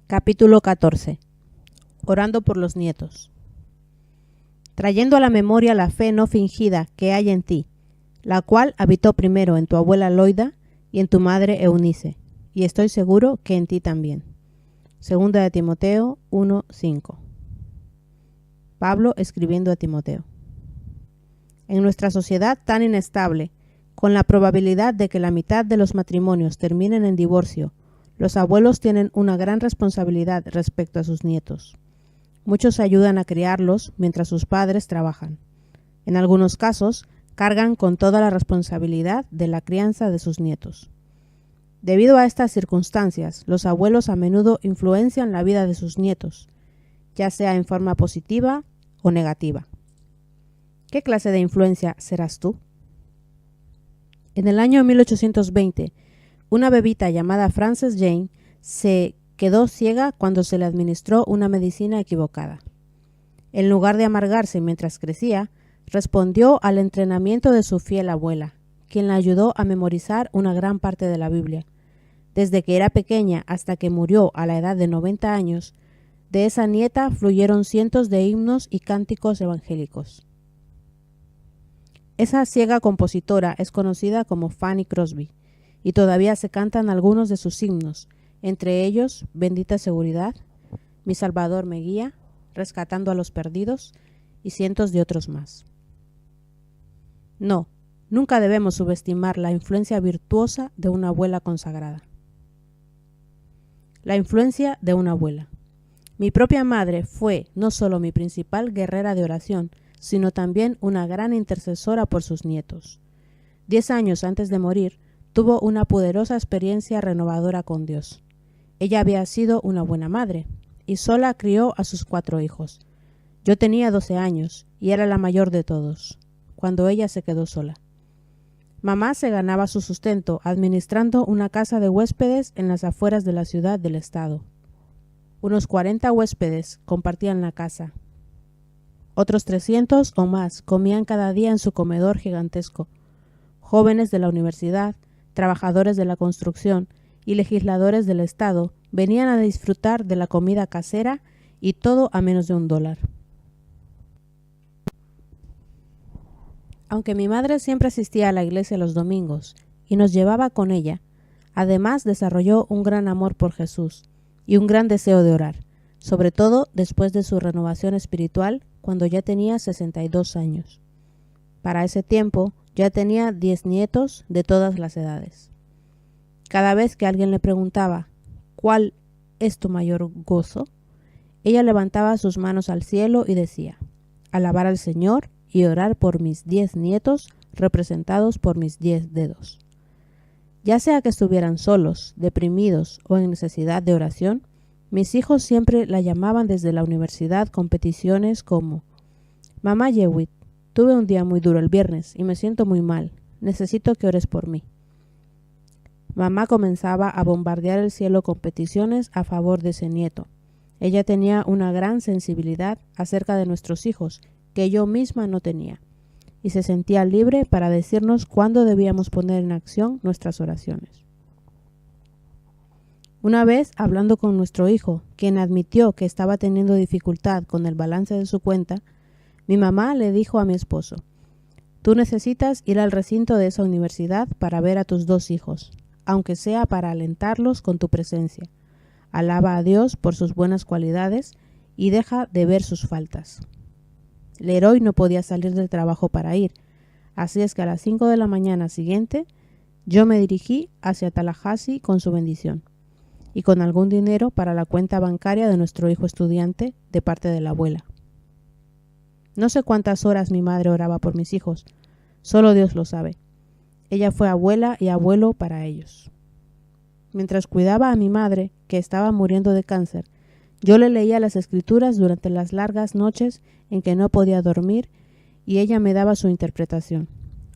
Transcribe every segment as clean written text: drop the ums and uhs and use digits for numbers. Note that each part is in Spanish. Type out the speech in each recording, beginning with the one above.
Capítulo 14. Orando por los nietos. Trayendo a la memoria la fe no fingida que hay en ti, la cual habitó primero en tu abuela Loida y en tu madre Eunice, y estoy seguro que en ti también. Segunda de Timoteo 1:5. Pablo escribiendo a Timoteo. En nuestra sociedad tan inestable, con la probabilidad de que la mitad de los matrimonios terminen en divorcio, los abuelos tienen una gran responsabilidad respecto a sus nietos. Muchos ayudan a criarlos mientras sus padres trabajan. En algunos casos, cargan con toda la responsabilidad de la crianza de sus nietos. Debido a estas circunstancias, los abuelos a menudo influencian la vida de sus nietos, ya sea en forma positiva o negativa. ¿Qué clase de influencia serás tú? En el año 1820, una bebita llamada Frances Jane se quedó ciega cuando se le administró una medicina equivocada. En lugar de amargarse mientras crecía, respondió al entrenamiento de su fiel abuela, quien la ayudó a memorizar una gran parte de la Biblia. Desde que era pequeña hasta que murió a la edad de 90 años, de esa nieta fluyeron cientos de himnos y cánticos evangélicos. Esa ciega compositora es conocida como Fanny Crosby, y todavía se cantan algunos de sus himnos, entre ellos Bendita Seguridad, Mi Salvador me guía, Rescatando a los perdidos y cientos de otros más. No, nunca debemos subestimar la influencia virtuosa de una abuela consagrada. La influencia de una abuela. Mi propia madre fue no solo mi principal guerrera de oración, sino también una gran intercesora por sus nietos. 10 años antes de morir, tuvo una poderosa experiencia renovadora con Dios. Ella había sido una buena madre y sola crió a sus 4 hijos. Yo tenía 12 años y era la mayor de todos, cuando ella se quedó sola. Mamá se ganaba su sustento administrando una casa de huéspedes en las afueras de la ciudad del estado. Unos 40 huéspedes compartían la casa. Otros 300 o más comían cada día en su comedor gigantesco. Jóvenes de la universidad, trabajadores de la construcción y legisladores del estado venían a disfrutar de la comida casera y todo a menos de $1. Aunque mi madre siempre asistía a la iglesia los domingos y nos llevaba con ella, además desarrolló un gran amor por Jesús y un gran deseo de orar, sobre todo después de su renovación espiritual cuando ya tenía 62 años. Para ese tiempo ya tenía 10 nietos de todas las edades. Cada vez que alguien le preguntaba, ¿cuál es tu mayor gozo?, ella levantaba sus manos al cielo y decía, alabar al Señor y orar por mis 10 nietos representados por mis 10 dedos. Ya sea que estuvieran solos, deprimidos o en necesidad de oración, mis hijos siempre la llamaban desde la universidad con peticiones como, Mamá Jewett, tuve un día muy duro el viernes y me siento muy mal. Necesito que ores por mí. Mamá comenzaba a bombardear el cielo con peticiones a favor de ese nieto. Ella tenía una gran sensibilidad acerca de nuestros hijos que yo misma no tenía, y se sentía libre para decirnos cuándo debíamos poner en acción nuestras oraciones. Una vez, hablando con nuestro hijo, quien admitió que estaba teniendo dificultad con el balance de su cuenta, mi mamá le dijo a mi esposo, tú necesitas ir al recinto de esa universidad para ver a tus 2 hijos, aunque sea para alentarlos con tu presencia. Alaba a Dios por sus buenas cualidades y deja de ver sus faltas. Leroy no podía salir del trabajo para ir, así es que a las 5 de la mañana siguiente yo me dirigí hacia Tallahassee con su bendición y con algún dinero para la cuenta bancaria de nuestro hijo estudiante de parte de la abuela. No sé cuántas horas mi madre oraba por mis hijos, solo Dios lo sabe. Ella fue abuela y abuelo para ellos. Mientras cuidaba a mi madre, que estaba muriendo de cáncer, yo le leía las escrituras durante las largas noches en que no podía dormir y ella me daba su interpretación.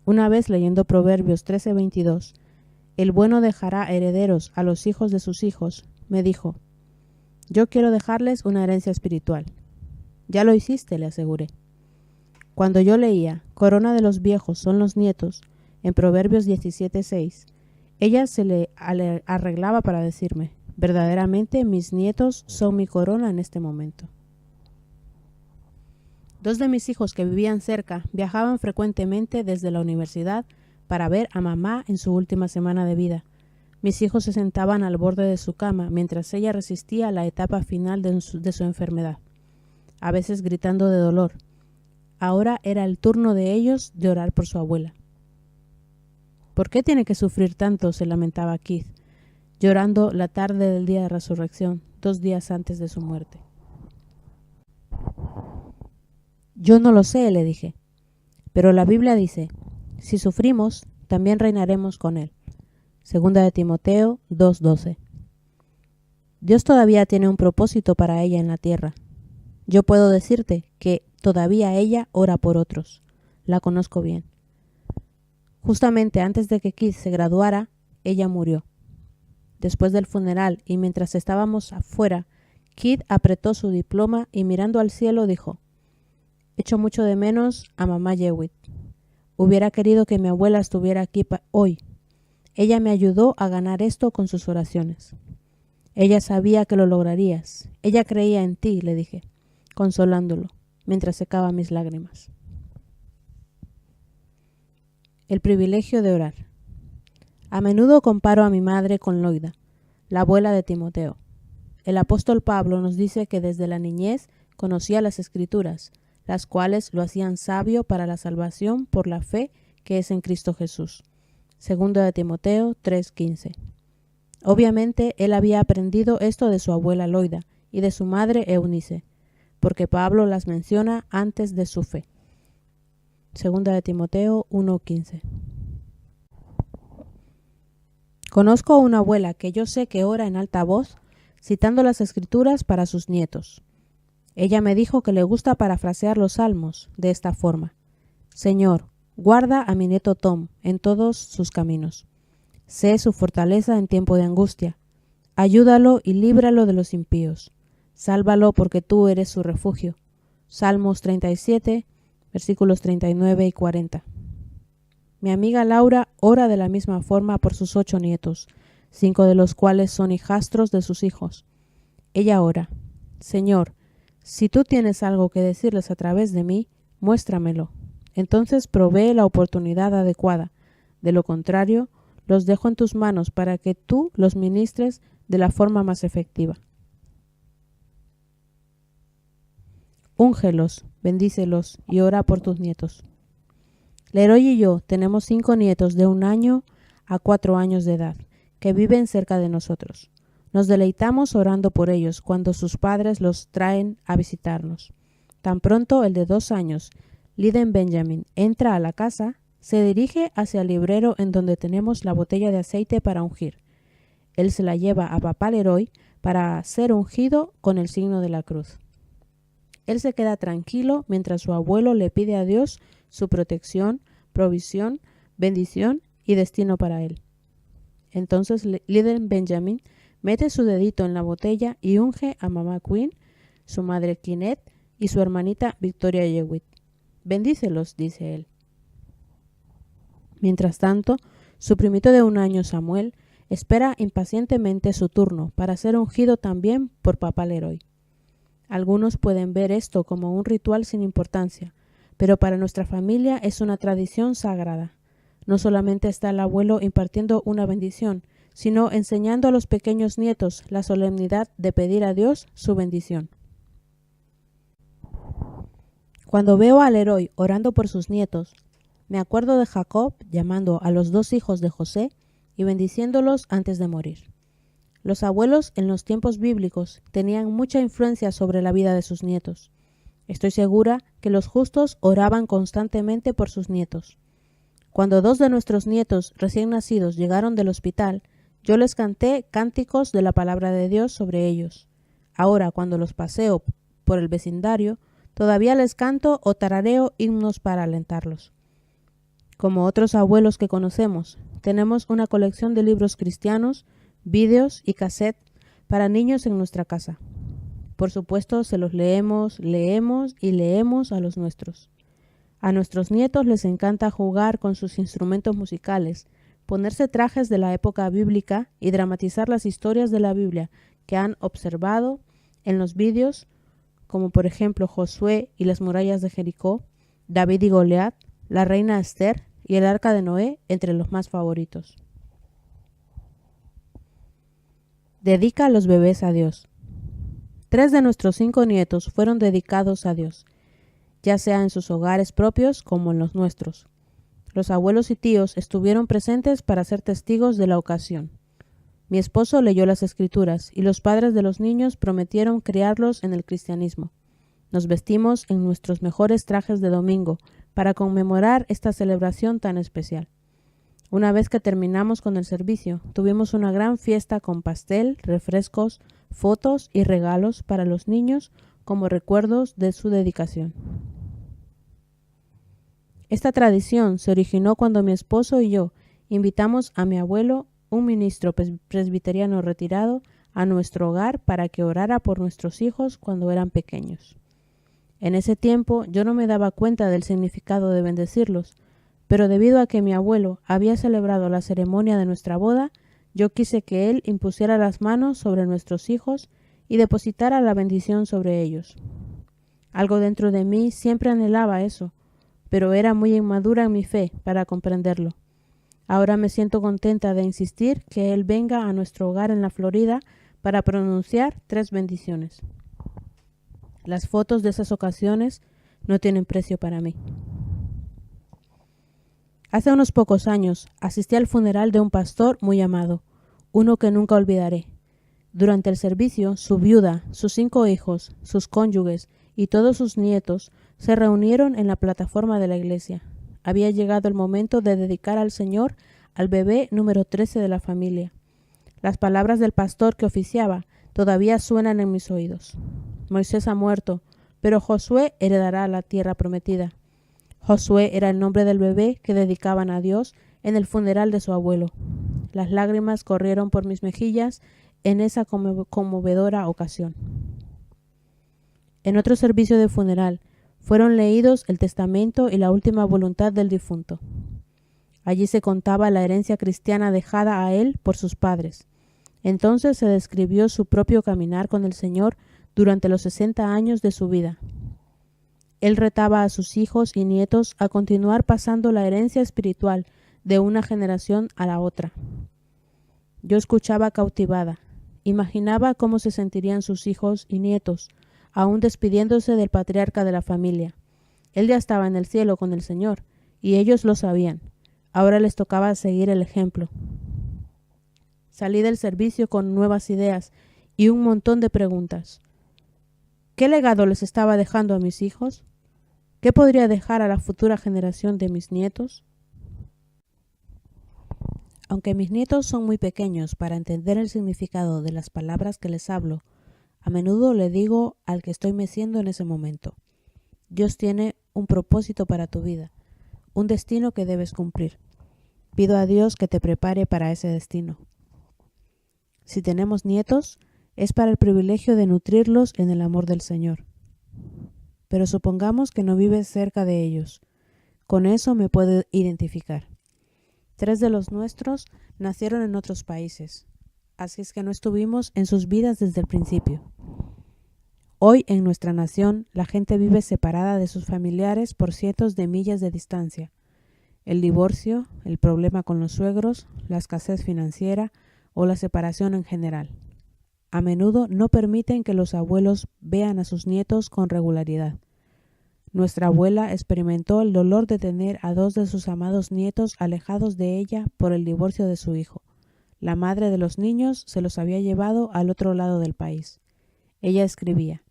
Una vez leyendo Proverbios 13:22, el bueno dejará herederos a los hijos de sus hijos, me dijo, yo quiero dejarles una herencia espiritual. Ya lo hiciste, le aseguré. Cuando yo leía, corona de los viejos son los nietos, en Proverbios 17:6, ella se le arreglaba para decirme, Verdaderamente mis nietos son mi corona en este momento. 2 de mis hijos que vivían cerca viajaban frecuentemente desde la universidad para ver a mamá en su última semana de vida. Mis hijos se sentaban al borde de su cama mientras ella resistía a la etapa final de su enfermedad, a veces gritando de dolor. Ahora era el turno de ellos de orar por su abuela. ¿Por qué tiene que sufrir tanto?, se lamentaba Keith, llorando la tarde del día de resurrección, 2 días antes de su muerte. Yo no lo sé, le dije, pero la Biblia dice, si sufrimos, también reinaremos con él. 2 de Timoteo 2:12. Dios todavía tiene un propósito para ella en la tierra. Yo puedo decirte que todavía ella ora por otros. La conozco bien. Justamente antes de que Keith se graduara, ella murió. Después del funeral y mientras estábamos afuera, Keith apretó su diploma y mirando al cielo dijo, echo mucho de menos a mamá Jewitt. Hubiera querido que mi abuela estuviera aquí hoy. Ella me ayudó a ganar esto con sus oraciones. Ella sabía que lo lograrías. Ella creía en ti, le dije, consolándolo, mientras secaba mis lágrimas. El privilegio de orar. A menudo comparo a mi madre con Loida, la abuela de Timoteo. El apóstol Pablo nos dice que desde la niñez conocía las Escrituras, las cuales lo hacían sabio para la salvación por la fe que es en Cristo Jesús. 2 de Timoteo 3:15. Obviamente él había aprendido esto de su abuela Loida y de su madre Eunice, porque Pablo las menciona antes de su fe. 2 de Timoteo 1:15. Conozco a una abuela que yo sé que ora en alta voz, citando las Escrituras para sus nietos. Ella me dijo que le gusta parafrasear los salmos de esta forma. Señor, guarda a mi nieto Tom en todos sus caminos. Sé su fortaleza en tiempo de angustia. Ayúdalo y líbralo de los impíos. Sálvalo porque tú eres su refugio. Salmos 37, versículos 39 y 40. Mi amiga Laura ora de la misma forma por sus 8 nietos, 5 de los cuales son hijastros de sus hijos. Ella ora, Señor, si tú tienes algo que decirles a través de mí, muéstramelo. Entonces provee la oportunidad adecuada. De lo contrario, los dejo en tus manos para que tú los ministres de la forma más efectiva. Úngelos, bendícelos y ora por tus nietos. Leroy y yo tenemos 5 nietos de 1 año a 4 años de edad que viven cerca de nosotros. Nos deleitamos orando por ellos cuando sus padres los traen a visitarnos. Tan pronto el de 2 años, Liden Benjamin, entra a la casa, se dirige hacia el librero en donde tenemos la botella de aceite para ungir. Él se la lleva a papá Leroy para ser ungido con el signo de la cruz. Él se queda tranquilo mientras su abuelo le pide a Dios su protección, provisión, bendición y destino para él. Entonces Liden Benjamin mete su dedito en la botella y unge a mamá Queen, su madre Kinet y su hermanita Victoria Jewitt. Bendícelos, dice él. Mientras tanto, su primito de 1 año Samuel espera impacientemente su turno para ser ungido también por papá Leroy. Algunos pueden ver esto como un ritual sin importancia, pero para nuestra familia es una tradición sagrada. No solamente está el abuelo impartiendo una bendición, sino enseñando a los pequeños nietos la solemnidad de pedir a Dios su bendición. Cuando veo a Leroy orando por sus nietos, me acuerdo de Jacob llamando a los 2 hijos de José y bendiciéndolos antes de morir. Los abuelos en los tiempos bíblicos tenían mucha influencia sobre la vida de sus nietos. Estoy segura que los justos oraban constantemente por sus nietos. Cuando 2 de nuestros nietos recién nacidos llegaron del hospital, yo les canté cánticos de la palabra de Dios sobre ellos. Ahora, cuando los paseo por el vecindario, todavía les canto o tarareo himnos para alentarlos. Como otros abuelos que conocemos, tenemos una colección de libros cristianos, vídeos y cassettes para niños en nuestra casa. Por supuesto, se los leemos a los nuestros. A nuestros nietos les encanta jugar con sus instrumentos musicales, ponerse trajes de la época bíblica y dramatizar las historias de la Biblia que han observado en los vídeos, como por ejemplo Josué y las murallas de Jericó, David y Goliat, la reina Esther y el arca de Noé, entre los más favoritos. Dedica a los bebés a Dios. 3 de nuestros 5 nietos fueron dedicados a Dios, ya sea en sus hogares propios como en los nuestros. Los abuelos y tíos estuvieron presentes para ser testigos de la ocasión. Mi esposo leyó las Escrituras y los padres de los niños prometieron criarlos en el cristianismo. Nos vestimos en nuestros mejores trajes de domingo para conmemorar esta celebración tan especial. Una vez que terminamos con el servicio, tuvimos una gran fiesta con pastel, refrescos, fotos y regalos para los niños como recuerdos de su dedicación. Esta tradición se originó cuando mi esposo y yo invitamos a mi abuelo, un ministro presbiteriano retirado, a nuestro hogar para que orara por nuestros hijos cuando eran pequeños. En ese tiempo yo no me daba cuenta del significado de bendecirlos, pero debido a que mi abuelo había celebrado la ceremonia de nuestra boda, yo quise que él impusiera las manos sobre nuestros hijos y depositara la bendición sobre ellos. Algo dentro de mí siempre anhelaba eso, pero era muy inmadura en mi fe para comprenderlo. Ahora me siento contenta de insistir que él venga a nuestro hogar en la Florida para pronunciar 3 bendiciones. Las fotos de esas ocasiones no tienen precio para mí. Hace unos pocos años asistí al funeral de un pastor muy amado, uno que nunca olvidaré. Durante el servicio, su viuda, sus 5 hijos, sus cónyuges y todos sus nietos se reunieron en la plataforma de la iglesia. Había llegado el momento de dedicar al Señor al bebé número 13 de la familia. Las palabras del pastor que oficiaba todavía suenan en mis oídos. Moisés ha muerto, pero Josué heredará la tierra prometida. Josué era el nombre del bebé que dedicaban a Dios en el funeral de su abuelo. Las lágrimas corrieron por mis mejillas en esa conmovedora ocasión. En otro servicio de funeral, fueron leídos el testamento y la última voluntad del difunto. Allí se contaba la herencia cristiana dejada a él por sus padres. Entonces se describió su propio caminar con el Señor durante los 60 años de su vida. Él retaba a sus hijos y nietos a continuar pasando la herencia espiritual de una generación a la otra. Yo escuchaba cautivada, imaginaba cómo se sentirían sus hijos y nietos, aún despidiéndose del patriarca de la familia. Él ya estaba en el cielo con el Señor, y ellos lo sabían. Ahora les tocaba seguir el ejemplo. Salí del servicio con nuevas ideas y un montón de preguntas. ¿Qué legado les estaba dejando a mis hijos? ¿Qué podría dejar a la futura generación de mis nietos? Aunque mis nietos son muy pequeños para entender el significado de las palabras que les hablo, a menudo le digo al que estoy meciendo en ese momento: Dios tiene un propósito para tu vida, un destino que debes cumplir. Pido a Dios que te prepare para ese destino. Si tenemos nietos, es para el privilegio de nutrirlos en el amor del Señor. Pero supongamos que no vives cerca de ellos. Con eso me puedo identificar. 3 de los nuestros nacieron en otros países, así es que no estuvimos en sus vidas desde el principio. Hoy en nuestra nación la gente vive separada de sus familiares por cientos de millas de distancia. El divorcio, el problema con los suegros, la escasez financiera o la separación en general. A menudo no permiten que los abuelos vean a sus nietos con regularidad. Nuestra abuela experimentó el dolor de tener a 2 de sus amados nietos alejados de ella por el divorcio de su hijo. La madre de los niños se los había llevado al otro lado del país. Ella escribía: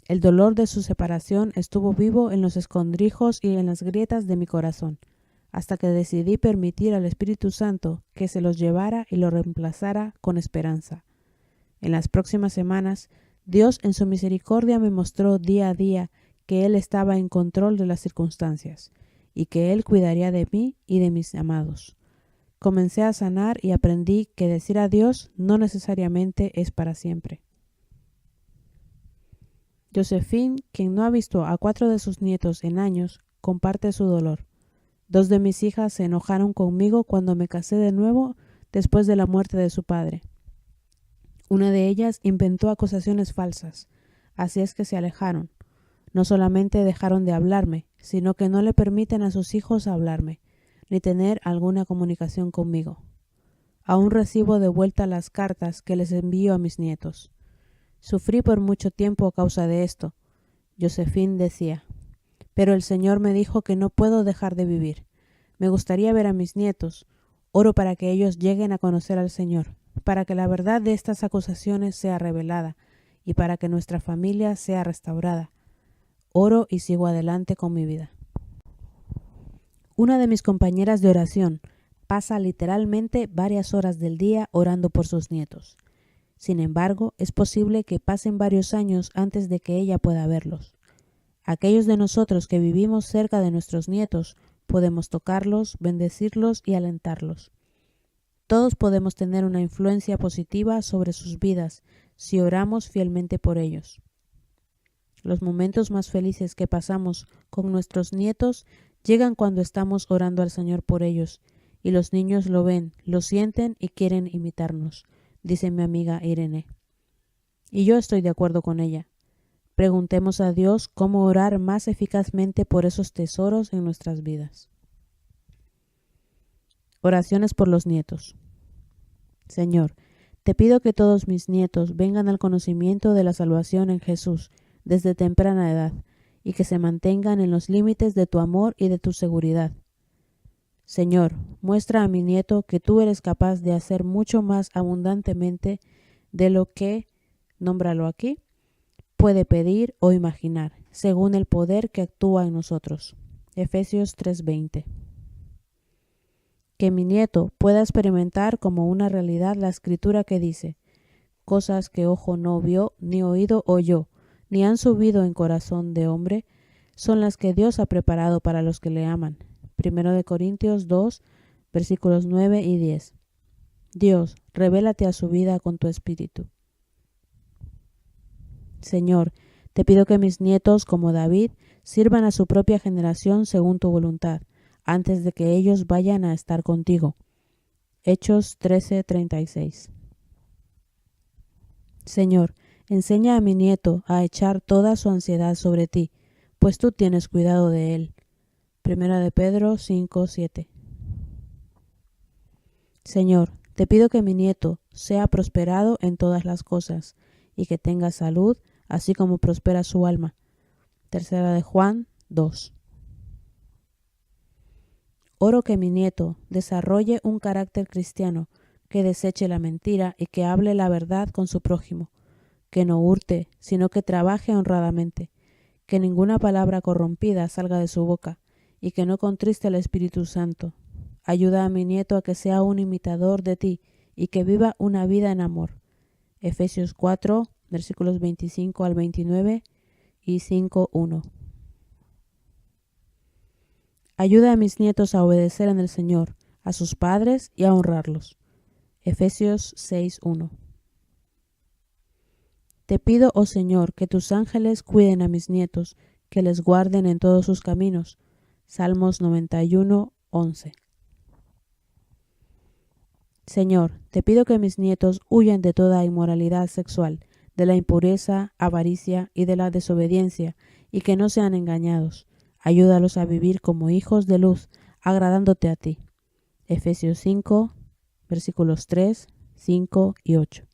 el dolor de su separación estuvo vivo en los escondrijos y en las grietas de mi corazón, hasta que decidí permitir al Espíritu Santo que se los llevara y lo reemplazara con esperanza. En las próximas semanas, Dios en su misericordia me mostró día a día que Él estaba en control de las circunstancias y que Él cuidaría de mí y de mis amados. Comencé a sanar y aprendí que decir adiós no necesariamente es para siempre. Josephine, quien no ha visto a 4 de sus nietos en años, comparte su dolor. 2 de mis hijas se enojaron conmigo cuando me casé de nuevo después de la muerte de su padre. Una de ellas inventó acusaciones falsas, así es que se alejaron. No solamente dejaron de hablarme, sino que no le permiten a sus hijos hablarme, ni tener alguna comunicación conmigo. Aún recibo de vuelta las cartas que les envío a mis nietos. Sufrí por mucho tiempo a causa de esto. Josephine decía, pero el Señor me dijo que no puedo dejar de vivir. Me gustaría ver a mis nietos. Oro para que ellos lleguen a conocer al Señor, para que la verdad de estas acusaciones sea revelada y para que nuestra familia sea restaurada. Oro y sigo adelante con mi vida. Una de mis compañeras de oración pasa literalmente varias horas del día orando por sus nietos. Sin embargo, es posible que pasen varios años antes de que ella pueda verlos. Aquellos de nosotros que vivimos cerca de nuestros nietos podemos tocarlos, bendecirlos y alentarlos. Todos podemos tener una influencia positiva sobre sus vidas si oramos fielmente por ellos. Los momentos más felices que pasamos con nuestros nietos llegan cuando estamos orando al Señor por ellos, y los niños lo ven, lo sienten y quieren imitarnos, dice mi amiga Irene. Y yo estoy de acuerdo con ella. Preguntemos a Dios cómo orar más eficazmente por esos tesoros en nuestras vidas. Oraciones por los nietos. Señor, te pido que todos mis nietos vengan al conocimiento de la salvación en Jesús desde temprana edad y que se mantengan en los límites de tu amor y de tu seguridad. Señor, muestra a mi nieto que tú eres capaz de hacer mucho más abundantemente de lo que, nómbralo aquí, puede pedir o imaginar, según el poder que actúa en nosotros. Efesios 3:20. Que mi nieto pueda experimentar como una realidad la escritura que dice, cosas que ojo no vio, ni oído oyó, ni han subido en corazón de hombre, son las que Dios ha preparado para los que le aman. 1 Corintios 2, versículos 9 y 10. Dios, revélate a su vida con tu espíritu. Señor, te pido que mis nietos, como David, sirvan a su propia generación según tu voluntad, antes de que ellos vayan a estar contigo. Hechos 13:36. Señor, enseña a mi nieto a echar toda su ansiedad sobre ti, pues tú tienes cuidado de él. 1 de Pedro 5:7. Señor, te pido que mi nieto sea prosperado en todas las cosas y que tenga salud, así como prospera su alma. 3 de Juan 2. Oro que mi nieto desarrolle un carácter cristiano, que deseche la mentira y que hable la verdad con su prójimo, que no hurte, sino que trabaje honradamente, que ninguna palabra corrompida salga de su boca y que no contriste al Espíritu Santo. Ayuda a mi nieto a que sea un imitador de ti y que viva una vida en amor. Efesios 4, versículos 25 al 29 y 5:1. Ayuda a mis nietos a obedecer en el Señor, a sus padres y a honrarlos. Efesios 6:1. Te pido, oh Señor, que tus ángeles cuiden a mis nietos, que les guarden en todos sus caminos. Salmos 91:11. Señor, te pido que mis nietos huyan de toda inmoralidad sexual, de la impureza, avaricia y de la desobediencia, y que no sean engañados. Ayúdalos a vivir como hijos de luz, agradándote a ti. Efesios 5, versículos 3, 5 y 8.